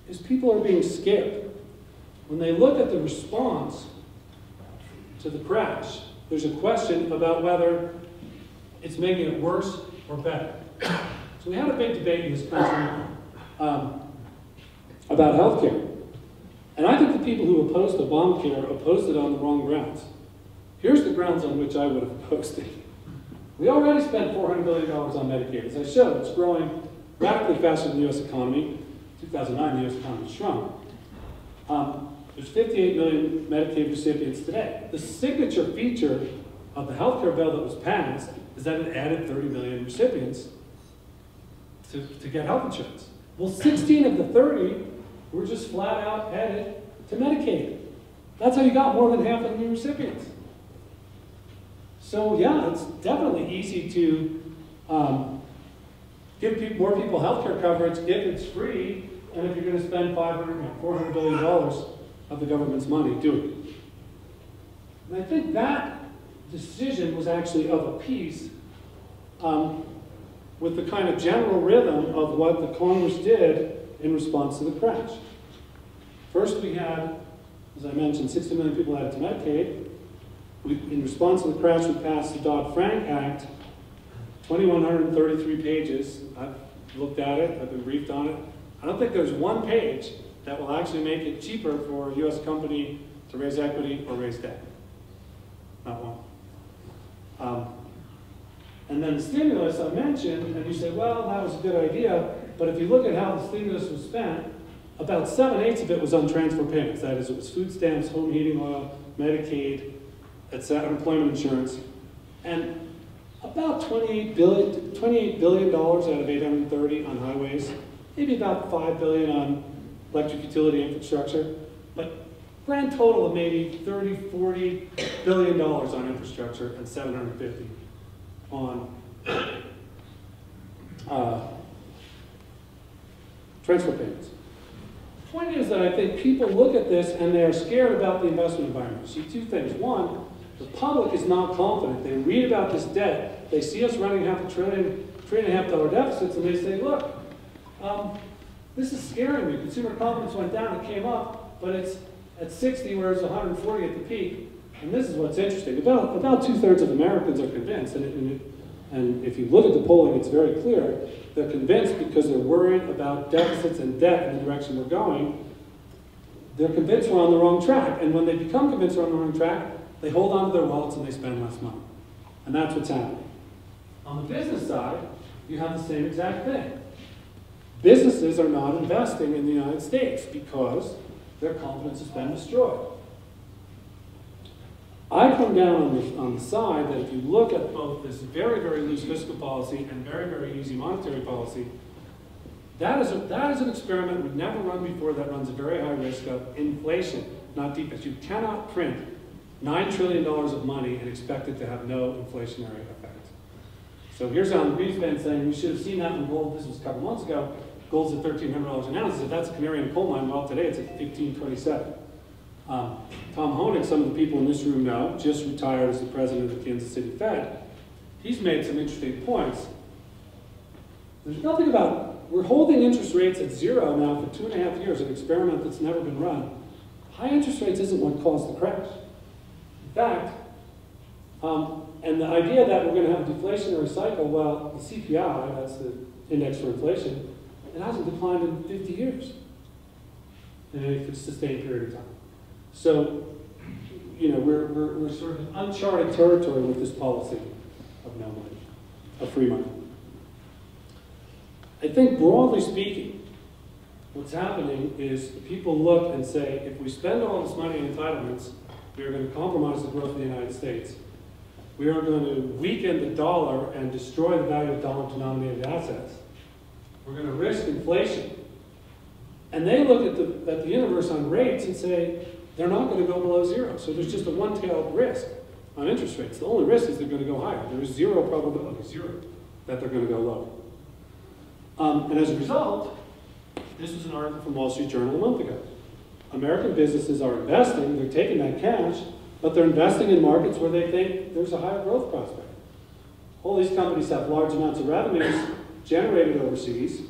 is people are being scared. When they look at the response to the crash, there's a question about whether it's making it worse or better. So we had a big debate in this country about healthcare. And I think the people who opposed Obamacare opposed it on the wrong grounds. Here's the grounds on which I would have opposed it. We already spent $400 billion on Medicaid. As I showed, it's growing radically faster than the U.S. economy. In 2009, the U.S. economy shrunk. There's 58 million Medicaid recipients today. The signature feature of the healthcare bill that was passed is that it added 30 million recipients to get health insurance. Well, 16 of the 30 were just flat out added to Medicaid. That's how you got more than half of the new recipients. So yeah, it's definitely easy to give more people healthcare coverage if it's free, and if you're going to spend $400 billion of the government's money doing it. And I think that decision was actually of a piece with the kind of general rhythm of what the Congress did in response to the crash. First we had, as I mentioned, 60 million people added to Medicaid. In response to the crash, we passed the Dodd-Frank Act, 2,133 pages. I've looked at it, I've been briefed on it. I don't think there's one page that will actually make it cheaper for a U.S. company to raise equity or raise debt. Not one. And then the stimulus I mentioned, and you say, well, that was a good idea, but if you look at how the stimulus was spent, about 7/8 of it was on transfer payments. That is, it was food stamps, home heating oil, Medicaid, etc., unemployment insurance, and about $28 billion out of 830 on highways, maybe about $5 billion on electric utility infrastructure, but grand total of maybe $30–40 billion on infrastructure and 750 on transfer payments. The point is that I think people look at this and they are scared about the investment environment. You see two things. One, the public is not confident. They read about this debt, they see us running $500 billion deficits, and they say, look, this is scaring me. Consumer confidence went down, it came up, but it's at 60, whereas 140 at the peak. And this is what's interesting. About 2/3 of Americans are convinced, and if you look at the polling, it's very clear. They're convinced because they're worried about deficits and debt in the direction we're going. They're convinced we're on the wrong track. And when they become convinced we're on the wrong track, they hold on to their wallets and they spend less money. And that's what's happening. On the business side, you have the same exact thing. Businesses are not investing in the United States because their confidence has been destroyed. I come down on the side that if you look at both this very, very loose fiscal policy and very, very easy monetary policy, that is an experiment we've never run before that runs a very high risk of inflation, not deflation. You cannot print $9 trillion of money and expect it to have no inflationary effect. So here's Alan Greenspan saying, we should have seen that when gold, this was a couple months ago, gold's at $1,300 an ounce. If that's a canary in a coal mine, well, today it's at $1,527. Tom Honig, some of the people in this room know, just retired as the president of the Kansas City Fed. He's made some interesting points. There's nothing about, we're holding interest rates at zero now for 2.5 years, an experiment that's never been run. High interest rates isn't what caused the crash. In fact, and the idea that we're going to have a deflationary cycle, well, the CPI, that's the index for inflation, it hasn't declined in 50 years in any sustained period of time. So, you know, we're sort of in uncharted territory with this policy of no money, of free money. I think broadly speaking, what's happening is people look and say, if we spend all this money in entitlements, we are going to compromise the growth of the United States. We are going to weaken the dollar and destroy the value of dollar-denominated assets. We're going to risk inflation. And they look at the universe on rates and say, they're not going to go below zero. So there's just a one-tailed risk on interest rates. The only risk is they're going to go higher. There is zero probability, that they're going to go lower. And as a result, this was an article from Wall Street Journal a month ago. American businesses are investing, they're taking that cash, but they're investing in markets where they think there's a higher growth prospect. All these companies have large amounts of revenues generated overseas,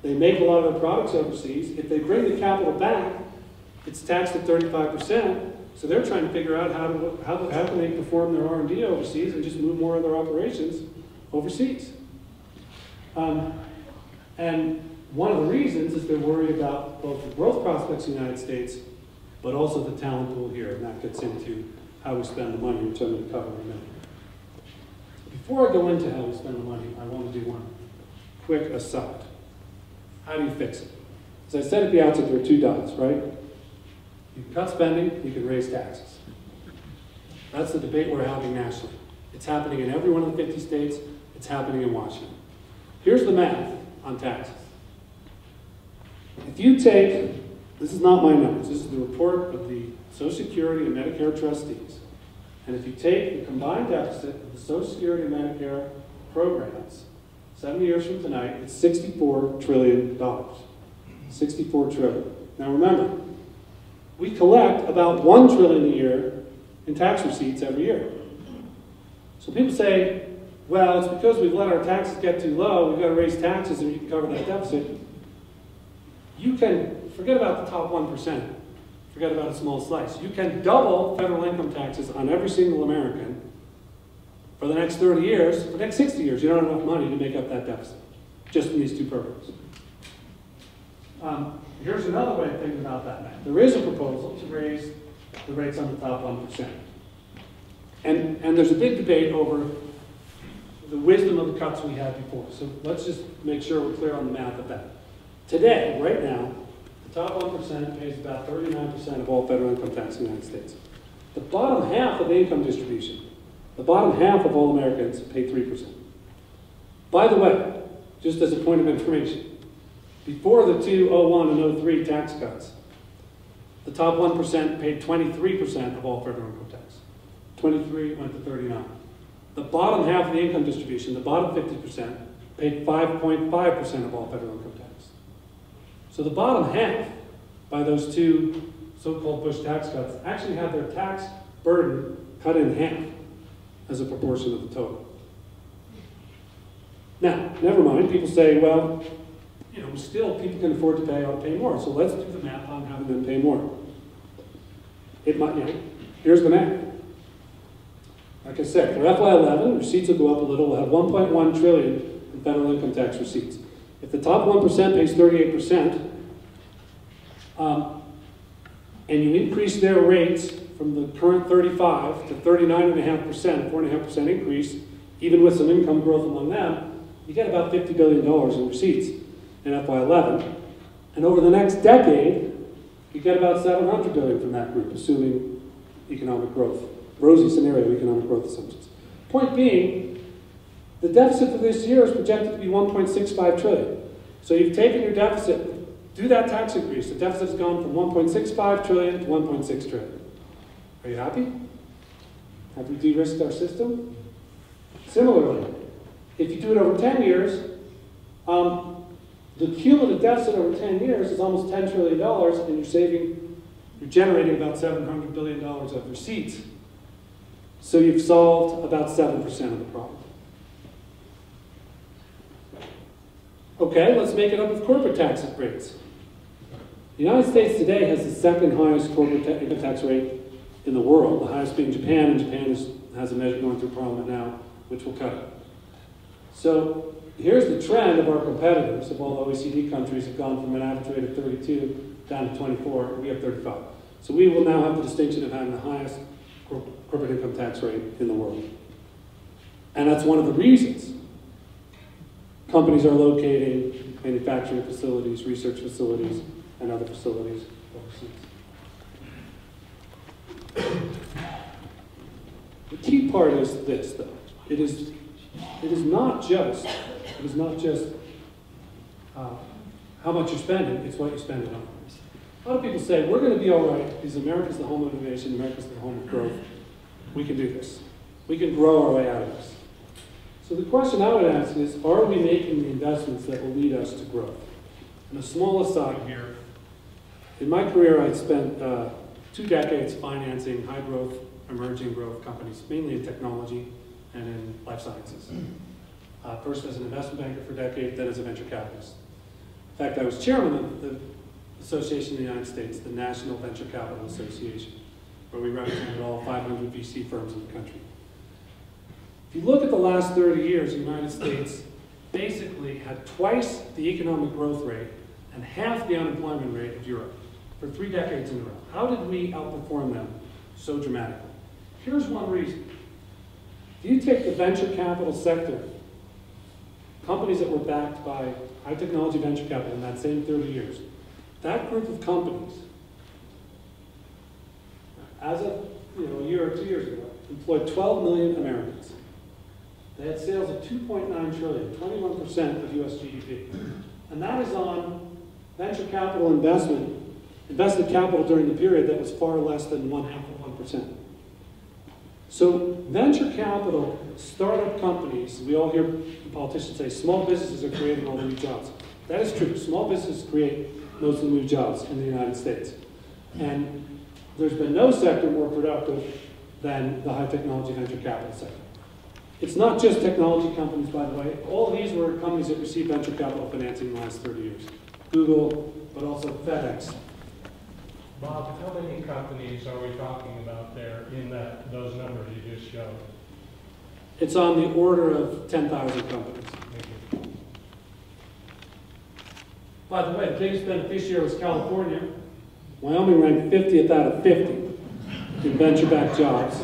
They make a lot of their products overseas. If they bring the capital back, it's taxed at 35%. So they're trying to figure out how can they perform their R&D overseas and just move more of their operations overseas. And one of the reasons is they're worried about both the growth prospects in the United States, but also the talent pool here, and that gets into how we spend the money, which I'm going to cover in a minute. Before I go into how we spend the money, I want to do one quick aside. How do you fix it? As I said at the outset, there are two dots, right? You can cut spending, you can raise taxes. That's the debate we're having nationally. It's happening in every one of the 50 states. It's happening in Washington. Here's the math on taxes. If you take, this is not my numbers, this is the report of the Social Security and Medicare trustees. And if you take the combined deficit of the Social Security and Medicare programs, 7 years from tonight, it's $64 trillion. 64 trillion. Now remember, we collect about $1 trillion a year in tax receipts every year. So people say, well, it's because we've let our taxes get too low, we've got to raise taxes and we can cover that deficit. You can forget about the top 1%. Forget about a small slice. You can double federal income taxes on every single American for the next 30 years. For the next 60 years, you don't have enough money to make up that deficit, just in these two programs. Here's another way of thinking about that math. There is a proposal to raise the rates on the top 1%. And there's a big debate over the wisdom of the cuts we had before. So let's just make sure we're clear on the math of that. Today, right now, the top 1% pays about 39% of all federal income tax in the United States. The bottom half of the income distribution, the bottom half of all Americans pay 3%. By the way, just as a point of information, before the 2001 and 03 tax cuts, the top 1% paid 23% of all federal income tax. 23 went to 39. The bottom half of the income distribution, the bottom 50%, paid 5.5% of all federal income tax. So the bottom half, by those two so-called Bush tax cuts, actually had their tax burden cut in half as a proportion of the total. Now, never mind, people say, well, you know, still people can afford to pay more, so let's do the math on having them pay more. It might, you know, here's the math. Like I said, for FY11, receipts will go up a little. We'll have 1.1 trillion in federal income tax receipts. If the top 1% pays 38%, and you increase their rates from the current 35 to 39.5%, 4.5% increase, even with some income growth among them, you get about $50 billion in receipts in FY11. And over the next decade, you get about $700 billion from that group, assuming economic growth. Rosy scenario economic growth assumptions. Point being, the deficit for this year is projected to be 1.65 trillion. So you've taken your deficit, do that tax increase. The deficit's gone from 1.65 trillion to 1.6 trillion. Are you happy? Have we de-risked our system? Similarly, if you do it over 10 years, the cumulative deficit over 10 years is almost $10 trillion, and you're generating about $700 billion of receipts. So you've solved about 7% of the problem. Okay, let's make it up with corporate tax rates. The United States today has the second highest corporate income tax rate in the world, the highest being Japan, and Japan has a measure going through Parliament now, which will cut it. So here's the trend of our competitors, of all OECD countries, have gone from an average rate of 32 down to 24, we have 35. So we will now have the distinction of having the highest corporate income tax rate in the world. And that's one of the reasons companies are locating manufacturing facilities, research facilities, and other facilities overseas. The key part is this, though. It is not just how much you're spending, it's what you spend it on. A lot of people say, we're going to be all right because America's the home of innovation, America's the home of growth. We can do this. We can grow our way out of this. So the question I would ask is, are we making the investments that will lead us to growth? And a small aside here, in my career I spent 2 decades financing high growth, emerging growth companies, mainly in technology and in life sciences. First as an investment banker for a decade, then as a venture capitalist. In fact, I was chairman of the association in the United States, the National Venture Capital Association, where we represented all 500 VC firms in the country. If you look at the last 30 years, the United States basically had twice the economic growth rate and half the unemployment rate of Europe for 3 decades in a row. How did we outperform them so dramatically? Here's one reason. If you take the venture capital sector, companies that were backed by high technology venture capital in that same 30 years, that group of companies, as of a year or 2 years ago, employed 12 million Americans. They had sales of 2.9 trillion, 21% of US GDP. And that is on venture capital invested capital during the period that was far less than 0.5%. So venture capital, startup companies, we all hear politicians say small businesses are creating all the new jobs. That is true. Small businesses create most of the new jobs in the United States. And there's been no sector more productive than the high technology venture capital sector. It's not just technology companies, by the way. All these were companies that received venture capital financing in the last 30 years. Google, but also FedEx. Bob, how many companies are we talking about there in those numbers you just showed? It's on the order of 10,000 companies. Thank you. By the way, the biggest beneficiary was California. Wyoming ranked 50th out of 50 in venture-backed jobs.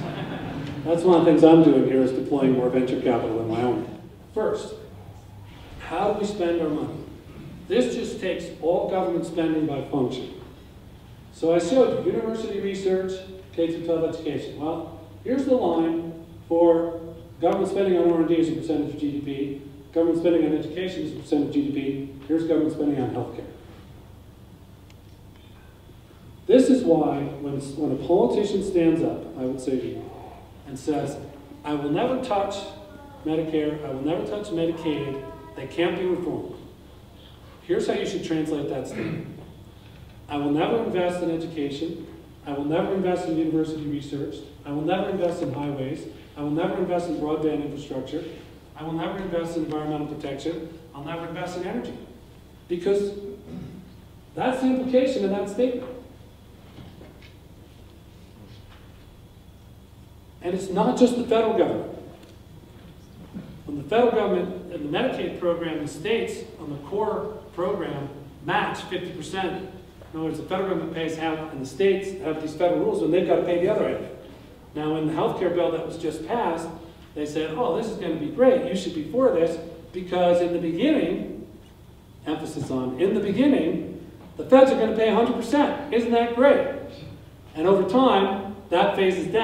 That's one of the things I'm doing here is deploying more venture capital in Wyoming. First, how do we spend our money? This just takes all government spending by function. So I showed you university research, K-12 education. Well, here's the line for government spending on R&D as a percentage of GDP, government spending on education as a percent of GDP, here's government spending on healthcare. This is why when a politician stands up, I would say to you, and says, I will never touch Medicare, I will never touch Medicaid, they can't be reformed. Here's how you should translate that statement. I will never invest in education, I will never invest in university research, I will never invest in highways, I will never invest in broadband infrastructure, I will never invest in environmental protection, I'll never invest in energy. Because that's the implication in that statement. And it's not just the federal government. When the federal government and the Medicaid program, the states on the core program match 50%. In other words, the federal government pays half and the states have these federal rules and they've got to pay the other half. Now in the health care bill that was just passed, they said, oh, this is going to be great, you should be for this, because in the beginning, emphasis on in the beginning, the feds are going to pay 100%. Isn't that great? And over time, that phases down.